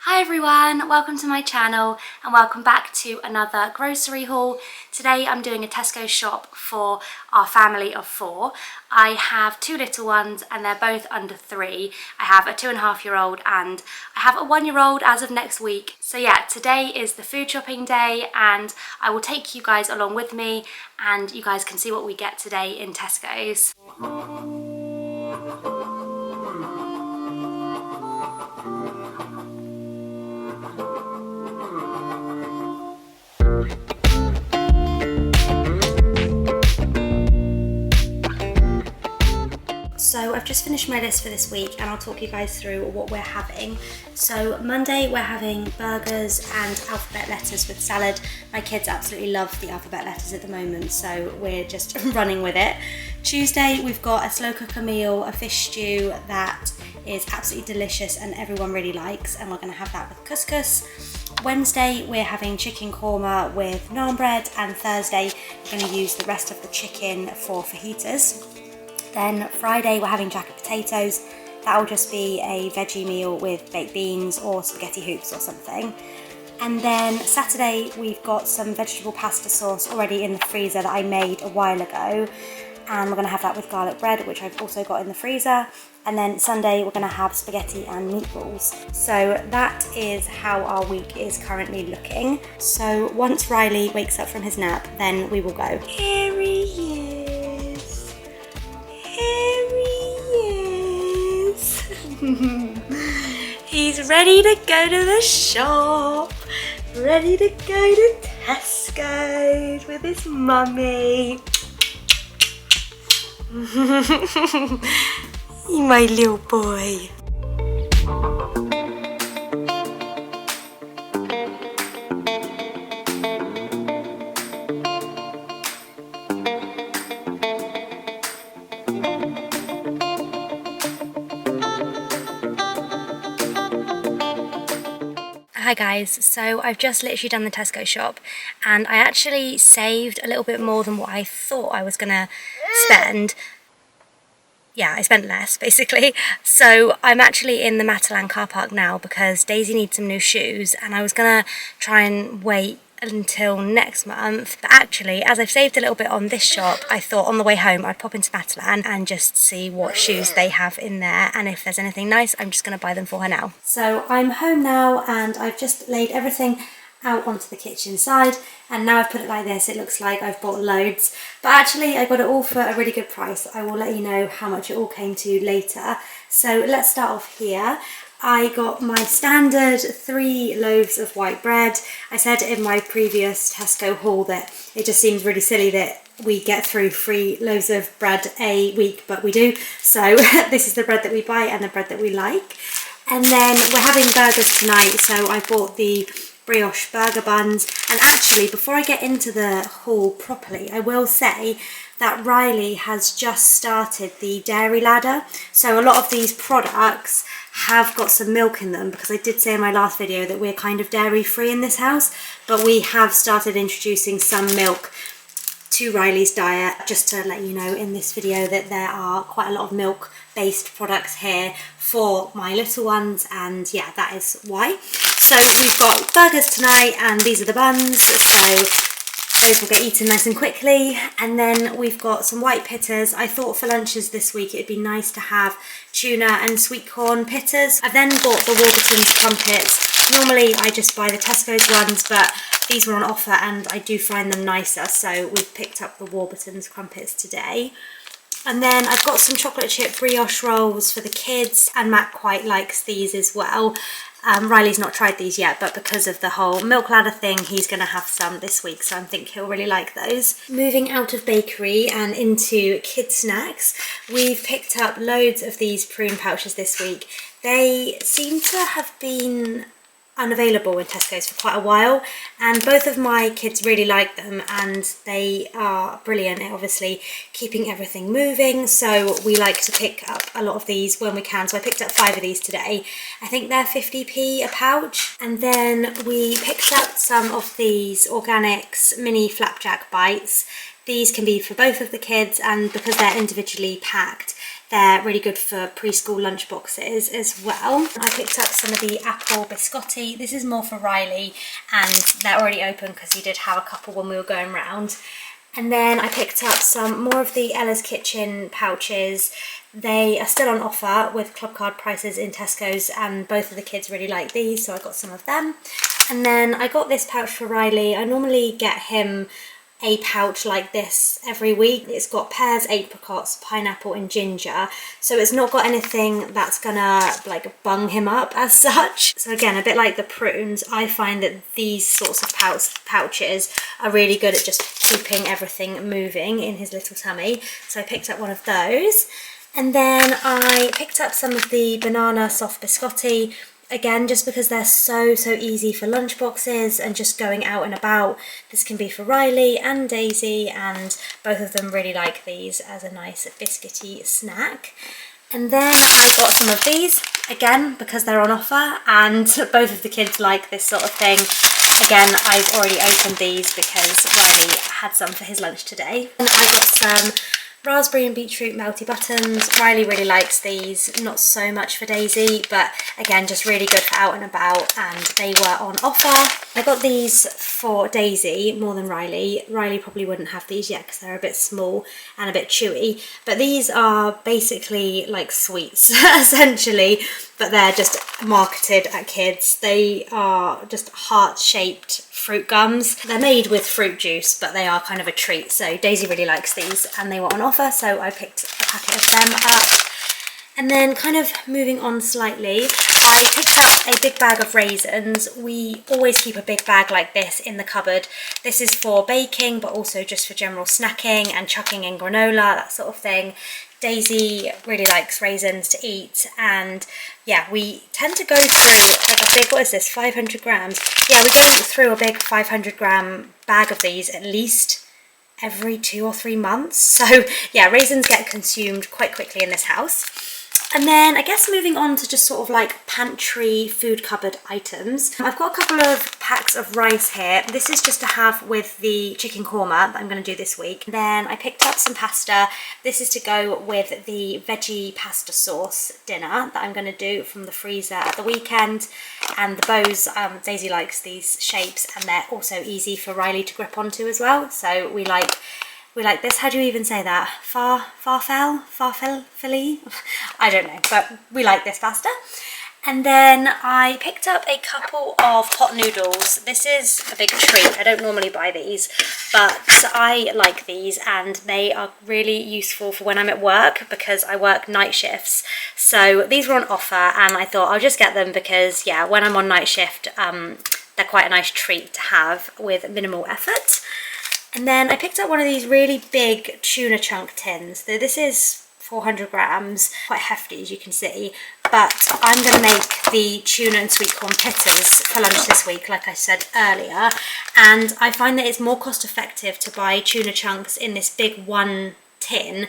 Hi everyone, welcome to my channel and welcome back to another grocery haul. Today I'm doing a Tesco shop for our family of 4. I have 2 little ones and they're both under 3. I have a 2.5-year-old and I have a 1-year-old as of next week. So yeah, today is the food shopping day and I will take you guys along with me and you guys can see what we get today in Tesco's. So I've just finished my list for this week and I'll talk you guys through what we're having. So Monday we're having burgers and alphabet letters with salad. My kids absolutely love the alphabet letters at the moment, so we're just running with it. Tuesday we've got a slow cooker meal, a fish stew that is absolutely delicious and everyone really likes, and we're going to have that with couscous. Wednesday we're having chicken korma with naan bread, and Thursday we're going to use the rest of the chicken for fajitas. Then Friday we're having jacket potatoes. That will just be a veggie meal with baked beans or spaghetti hoops or something. And then Saturday we've got some vegetable pasta sauce already in the freezer that I made a while ago, and we're going to have that with garlic bread, which I've also got in the freezer. And then Sunday we're going to have spaghetti and meatballs. So that is how our week is currently looking. So once Riley wakes up from his nap, then we will go. Here he is. Here he is. He's ready to go to the shop. Ready to go to Tesco's with his mummy. My little boy. Hi guys, so I've just literally done the Tesco shop and I actually saved a little bit more than what I thought I was gonna spend. Yeah, I spent less basically. So I'm actually in the Matalan car park now because Daisy needs some new shoes and I was gonna try and wait until next month, but actually as I've saved a little bit on this shop, I thought on the way home I'd pop into Matalan and just see what shoes they have in there, and if there's anything nice I'm just going to buy them for her now. So I'm home now and I've just laid everything out onto the kitchen side, and now I've put it like this, it looks like I've bought loads, but actually I got it all for a really good price. I will let you know how much it all came to later. So let's start off here. I got my standard 3 loaves of white bread. I said in my previous Tesco haul that it just seems really silly that we get through 3 loaves of bread a week, but we do. So this is the bread that we buy and the bread that we like. And then we're having burgers tonight, so I bought the brioche burger buns. And actually, before I get into the haul properly, I will say that Riley has just started the dairy ladder. So a lot of these products have got some milk in them, because I did say in my last video that we're kind of dairy free in this house, but we have started introducing some milk to Riley's diet. Just to let you know in this video that there are quite a lot of milk based products here for my little ones, and yeah, that is why. So we've got burgers tonight and these are the buns, so those will get eaten nice and quickly. And then we've got some white pitters. I thought for lunches this week it'd be nice to have tuna and sweet corn pitters. I've then bought the Warburton's crumpets. Normally I just buy the Tesco's ones, but these were on offer and I do find them nicer, so we've picked up the Warburton's crumpets today. And then I've got some chocolate chip brioche rolls for the kids, and Matt quite likes these as well. Riley's not tried these yet, but because of the whole milk ladder thing, he's going to have some this week, so I think he'll really like those. Moving out of bakery and into kid snacks, we've picked up loads of these prune pouches this week. They seem to have been unavailable in Tesco's for quite a while, and both of my kids really like them and they are brilliant at obviously keeping everything moving, so we like to pick up a lot of these when we can. So I picked up 5 of these today. I think they're 50p a pouch. And then we picked up some of these Organics mini flapjack bites. These can be for both of the kids, and because they're individually packed, They're really good for preschool lunch boxes as well. I picked up some of the apple biscotti. This is more for Riley, and they're already open because he did have a couple when we were going round. And then I picked up some more of the Ella's Kitchen pouches. They are still on offer with club card prices in Tesco's, and both of the kids really like these, so I got some of them. And then I got this pouch for Riley. I normally get him a pouch like this every week. It's got pears, apricots, pineapple and ginger, so it's not got anything that's gonna like bung him up as such. So again, a bit like the prunes, I find that these sorts of pouches are really good at just keeping everything moving in his little tummy, so I picked up one of those. And then I picked up some of the banana soft biscotti. Again, just because they're so easy for lunch boxes and just going out and about. This can be for Riley and Daisy, and both of them really like these as a nice biscuity snack. And then I got some of these, again, because they're on offer, and both of the kids like this sort of thing. Again, I've already opened these because Riley had some for his lunch today. And I got some raspberry and beetroot melty buttons. Riley really likes these, not so much for Daisy, but again, just really good for out and about, and they were on offer. I got these for Daisy more than Riley. Riley probably wouldn't have these yet because they're a bit small and a bit chewy, but these are basically like sweets essentially, but they're just marketed at kids. They are just heart-shaped fruit gums. They're made with fruit juice, but they are kind of a treat. So Daisy really likes these, and they were on offer, so I picked a packet of them up. And then kind of moving on slightly, I picked up a big bag of raisins. We always keep a big bag like this in the cupboard. This is for baking, but also just for general snacking and chucking in granola, that sort of thing. Daisy really likes raisins to eat, and yeah, we tend to go through a big, what is this, 500 grams? Yeah, we go through a big 500 gram bag of these at least every 2 or 3 months. So yeah, raisins get consumed quite quickly in this house. And then I guess moving on to just sort of like pantry food cupboard items. I've got a couple of packs of rice here. This is just to have with the chicken korma that I'm going to do this week. Then I picked up some pasta. This is to go with the veggie pasta sauce dinner that I'm going to do from the freezer at the weekend. And the bows, Daisy likes these shapes, and they're also easy for Riley to grip onto as well. So we like this. How do you even say that? Farfel? I don't know, but we like this pasta. And then I picked up a couple of pot noodles. This is a big treat. I don't normally buy these, but I like these, and they are really useful for when I'm at work because I work night shifts. So these were on offer, and I thought I'll just get them because, yeah, when I'm on night shift, they're quite a nice treat to have with minimal effort. And then I picked up one of these really big tuna chunk tins. So this is 400 grams, quite hefty as you can see, but I'm going to make the tuna and sweet corn pitters for lunch this week, like I said earlier, and I find that it's more cost effective to buy tuna chunks in this big one tin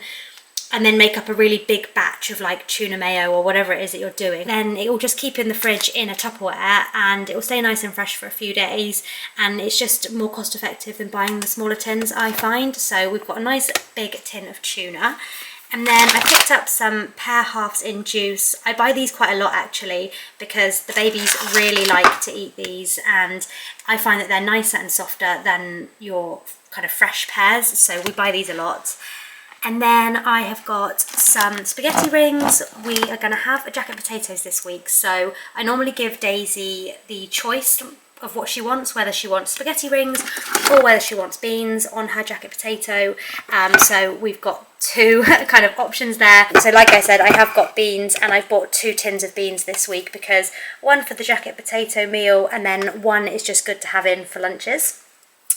and then make up a really big batch of like tuna mayo or whatever it is that you're doing. Then it will just keep in the fridge in a Tupperware, and it will stay nice and fresh for a few days, and it's just more cost effective than buying the smaller tins, I find. So we've got a nice big tin of tuna. And then I picked up some pear halves in juice. I buy these quite a lot actually because the babies really like to eat these, and I find that they're nicer and softer than your kind of fresh pears, so we buy these a lot. And then I have got some spaghetti rings. We are going to have a jacket potatoes this week, so I normally give Daisy the choice of what she wants, whether she wants spaghetti rings or whether she wants beans on her jacket potato. So we've got two kind of options there. So like I said, I have got beans, and I've bought 2 tins of beans this week because one for the jacket potato meal, and then one is just good to have in for lunches.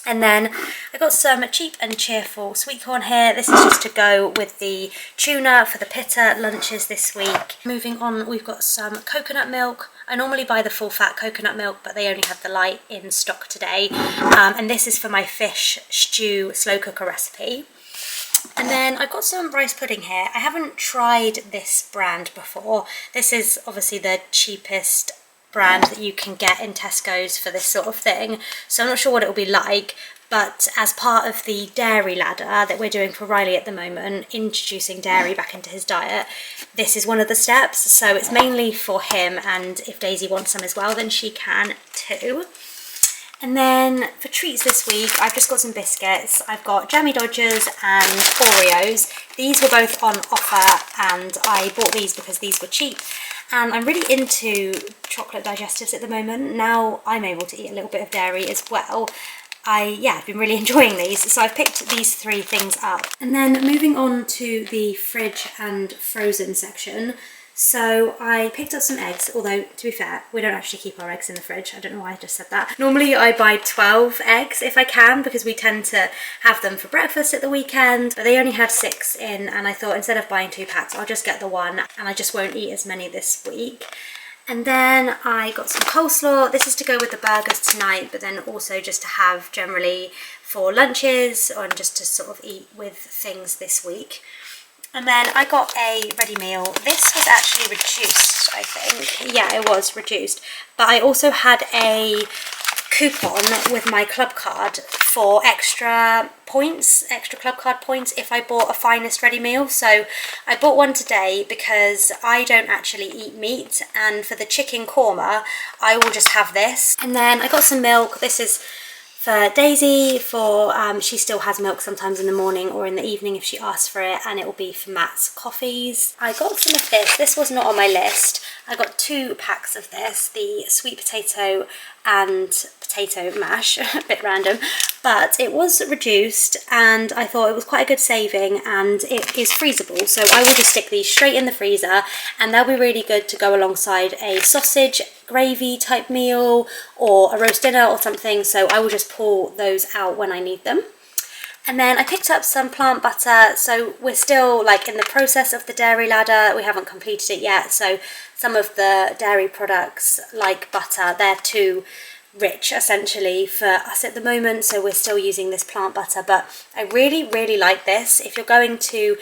And then I got some cheap and cheerful sweet corn here. This is just to go with the tuna for the pitta lunches this week. Moving on, we've got some coconut milk. I normally buy the full fat coconut milk, but they only have the light in stock today. And this is for my fish stew slow cooker recipe. And then I've got some rice pudding here. I haven't tried this brand before. This is obviously the cheapest brand that you can get in Tesco's for this sort of thing, so I'm not sure what it will be like, but as part of the dairy ladder that we're doing for Riley at the moment, introducing dairy back into his diet, this is one of the steps. So it's mainly for him, and if Daisy wants some as well, then she can too. And then for treats this week, I've just got some biscuits. I've got Jammy Dodgers and Oreos. These were both on offer, and I bought these because these were cheap. And I'm really into chocolate digestives at the moment. Now I'm able to eat a little bit of dairy as well. I've been really enjoying these, so I've picked these three things up. And then moving on to the fridge and frozen section. So I picked up some eggs, although to be fair, we don't actually keep our eggs in the fridge. I don't know why I just said that. Normally I buy 12 eggs if I can, because we tend to have them for breakfast at the weekend, but they only had 6 in, and I thought instead of buying 2 packs, I'll just get the one, and I just won't eat as many this week. And then I got some coleslaw. This is to go with the burgers tonight, but then also just to have generally for lunches, or just to sort of eat with things this week. And then I got a ready meal. This was actually reduced, I think. Yeah, it was reduced. But I also had a coupon with my club card for extra points, extra club card points if I bought a Finest ready meal. So I bought one today because I don't actually eat meat, and for the chicken korma I will just have this. And then I got some milk. This is for Daisy, for she still has milk sometimes in the morning or in the evening if she asks for it, and it will be for Matt's coffees. I got some of this. This was not on my list. I got 2 packs of this, the sweet potato and potato mash, a bit random, but it was reduced and I thought it was quite a good saving, and it is freezable, so I will just stick these straight in the freezer, and they'll be really good to go alongside a sausage gravy type meal or a roast dinner or something, so I will just pull those out when I need them. And then I picked up some plant butter. So we're still like in the process of the dairy ladder, we haven't completed it yet, so some of the dairy products like butter, they're too rich essentially for us at the moment, so we're still using this plant butter. But I really like this. If you're going to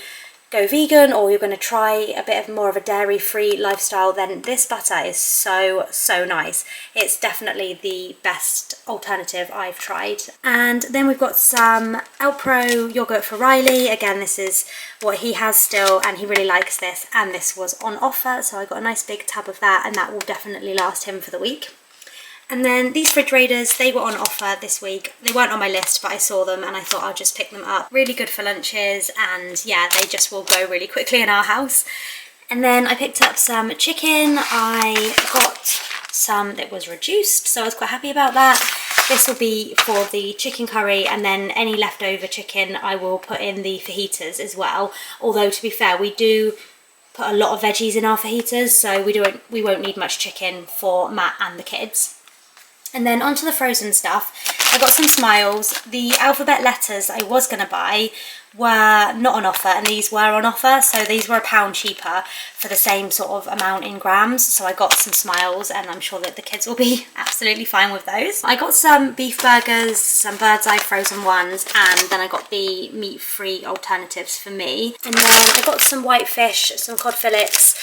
go vegan, or you're going to try a bit of more of a dairy-free lifestyle, then this butter is so nice. It's definitely the best alternative I've tried. And then we've got some Alpro yogurt for Riley. Again, this is what he has still, and he really likes this, and this was on offer, so I got a nice big tub of that, and that will definitely last him for the week. And then these fridge raiders, they were on offer this week. They weren't on my list, but I saw them and I thought I'll just pick them up. Really good for lunches, and yeah, they just will go really quickly in our house. And then I picked up some chicken. I got some that was reduced, so I was quite happy about that. This will be for the chicken curry, and then any leftover chicken I will put in the fajitas as well. Although to be fair, we do put a lot of veggies in our fajitas, so we won't need much chicken for Matt and the kids. And then onto the frozen stuff, I got some Smiles. The alphabet letters I was going to buy were not on offer, and these were on offer, so these were £1 cheaper for the same sort of amount in grams. So I got some Smiles, and I'm sure that the kids will be absolutely fine with those. I got some beef burgers, some Bird's Eye frozen ones, and then I got the meat-free alternatives for me. And then I got some white fish, some cod fillets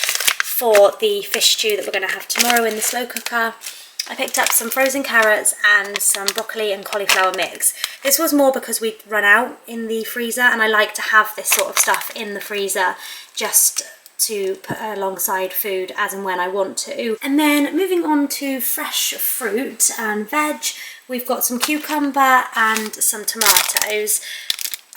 for the fish stew that we're going to have tomorrow in the slow cooker. I picked up some frozen carrots and some broccoli and cauliflower mix. This was more because we'd run out in the freezer, and I like to have this sort of stuff in the freezer just to put alongside food as and when I want to. And then moving on to fresh fruit and veg, we've got some cucumber and some tomatoes.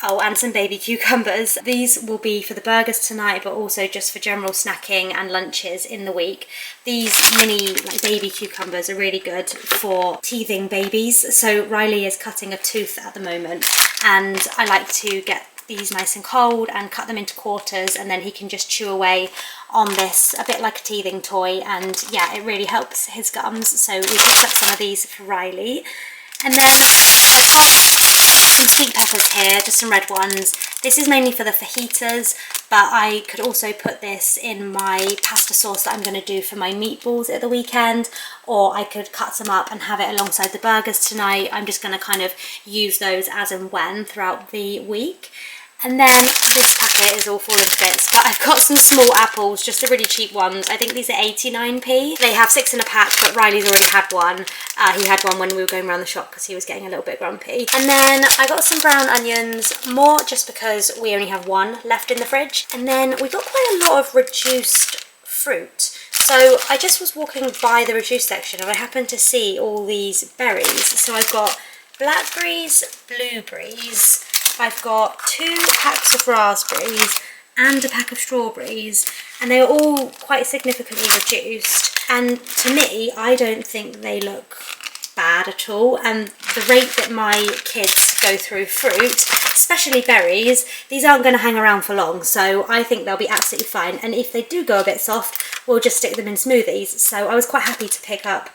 Oh, and some baby cucumbers. These will be for the burgers tonight, but also just for general snacking and lunches in the week. These mini baby cucumbers are really good for teething babies. So Riley is cutting a tooth at the moment, and I like to get these nice and cold and cut them into quarters, and then he can just chew away on this a bit like a teething toy, and yeah, it really helps his gums. So we picked up some of these for Riley. And then I've got some sweet peppers here, just some red ones. This is mainly for the fajitas, but I could also put this in my pasta sauce that I'm going to do for my meatballs at the weekend, or I could cut some up and have it alongside the burgers tonight. I'm just going to kind of use those as and when throughout the week. And then this packet is all falling to bits, but I've got some small apples, just the really cheap ones. I think these are 89p. They have 6 in a pack, but Riley's already had one. He had one when we were going around the shop because he was getting a little bit grumpy. And then I got some brown onions, more just because we only have one left in the fridge. And then we got quite a lot of reduced fruit. So I just was walking by the reduced section and I happened to see all these berries. So I've got blackberries, blueberries, I've got 2 packs of raspberries and a pack of strawberries, and they are all quite significantly reduced. And to me, I don't think they look bad at all. And the rate that my kids go through fruit, especially berries, these aren't going to hang around for long, so I think they'll be absolutely fine. And if they do go a bit soft, we'll just stick them in smoothies. So I was quite happy to pick up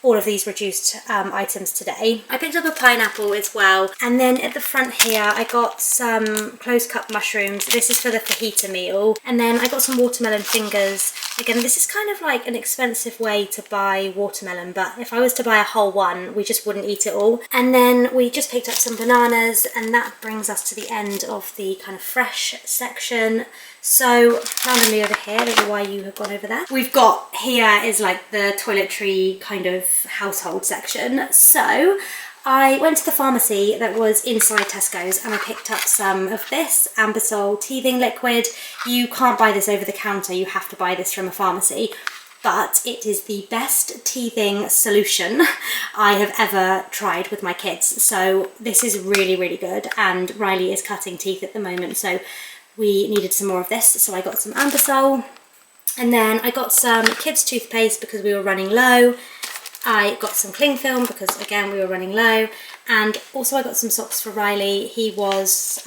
all of these reduced items today. I picked up a pineapple as well, and then at the front here I got some close cut mushrooms. This is for the fajita meal, and then I got some watermelon fingers. Again, this is kind of like an expensive way to buy watermelon, but if I was to buy a whole one, we just wouldn't eat it all. And then we just picked up some bananas, and that brings us to the end of the kind of fresh section. So randomly over here, I don't know why you have gone over there. We've got here is like the toiletry kind of household section. So I went to the pharmacy that was inside Tesco's and I picked up some of this Ambisol teething liquid. You can't buy this over the counter, you have to buy this from a pharmacy. But it is the best teething solution I have ever tried with my kids. So this is really, really good, and Riley is cutting teeth at the moment, so we needed some more of this, so I got some Ambisol. And then I got some kids toothpaste because we were running low. I got some cling film because again we were running low, and also I got some socks for Riley. He was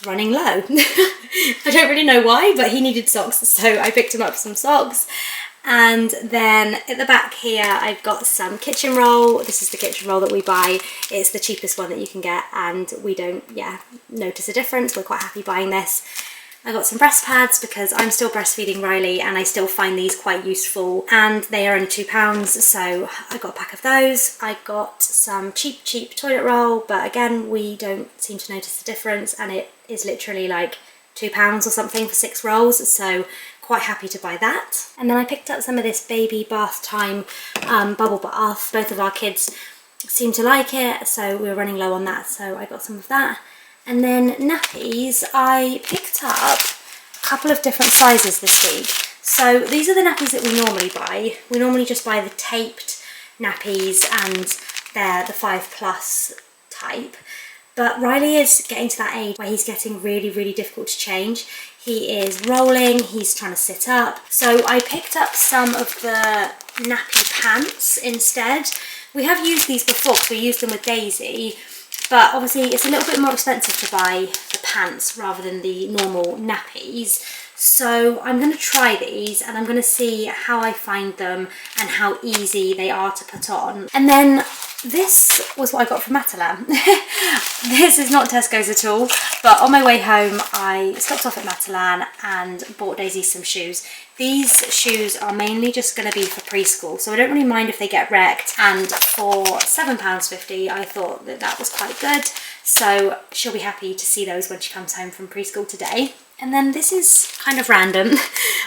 running low. I don't really know why, but he needed socks, so I picked him up some socks. And then at the back here I've got some kitchen roll. This is the kitchen roll that we buy. It's the cheapest one that you can get, and we don't notice a difference. We're quite happy buying this. I got some breast pads because I'm still breastfeeding Riley and I still find these quite useful, and they are only £2, so I got a pack of those. I got some cheap toilet roll, but again we don't seem to notice the difference, and it is literally like £2 or something for 6 rolls, so quite happy to buy that. And then I picked up some of this baby bath time bubble bath. Both of our kids seem to like it, so we were running low on that, so I got some of that. And then nappies, I picked up a couple of different sizes this week. So these are the nappies that we normally buy. We normally just buy the taped nappies, and they're the 5+ type. But Riley is getting to that age where he's getting really, really difficult to change. He is rolling, he's trying to sit up. So I picked up some of the nappy pants instead. We have used these before because we used them with Daisy, but obviously it's a little bit more expensive to buy the pants rather than the normal nappies. So I'm going to try these and I'm going to see how I find them and how easy they are to put on. And then this was what I got from Matalan. This is not Tesco's at all, but on my way home I stopped off at Matalan and bought Daisy some shoes. These shoes are mainly just going to be for preschool, so I don't really mind if they get wrecked, and for £7.50 I thought that that was quite good, so she'll be happy to see those when she comes home from preschool today. And then this is kind of random.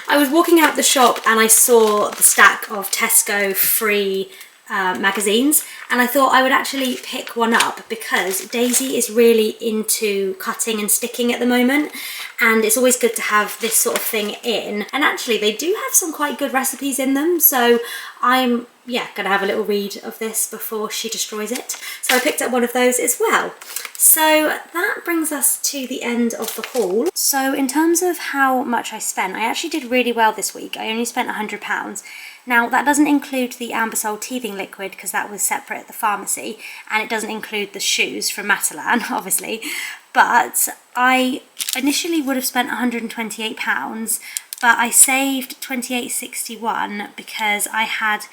I was walking out the shop and I saw the stack of Tesco free magazines, and I thought I would actually pick one up because Daisy is really into cutting and sticking at the moment, and it's always good to have this sort of thing in. And actually they do have some quite good recipes in them, so I'm gonna have a little read of this before she destroys it. So I picked up one of those as well. So that brings us to the end of the haul. So in terms of how much I spent, I actually did really well this week. I only spent £100. Now that doesn't include the Ambisol teething liquid because that was separate at the pharmacy, and it doesn't include the shoes from Matalan, obviously. But I initially would have spent £128, but I saved £28.61 because I had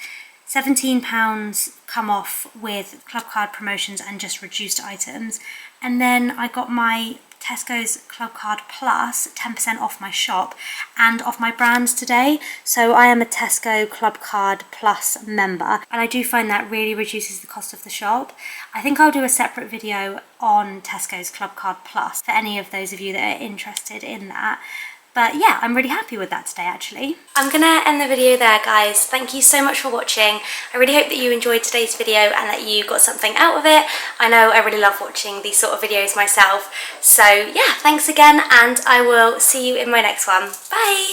£17 come off with club card promotions and just reduced items, and then I got my Tesco's Club Card Plus 10% off my shop and off my brands today. So I am a Tesco Club Card Plus member, and I do find that really reduces the cost of the shop. I think I'll do a separate video on Tesco's Club Card Plus for any of those of you that are interested in that. But yeah, I'm really happy with that today actually. I'm gonna end the video there, guys. Thank you so much for watching. I really hope that you enjoyed today's video and that you got something out of it. I know I really love watching these sort of videos myself. So yeah, thanks again, and I will see you in my next one. Bye!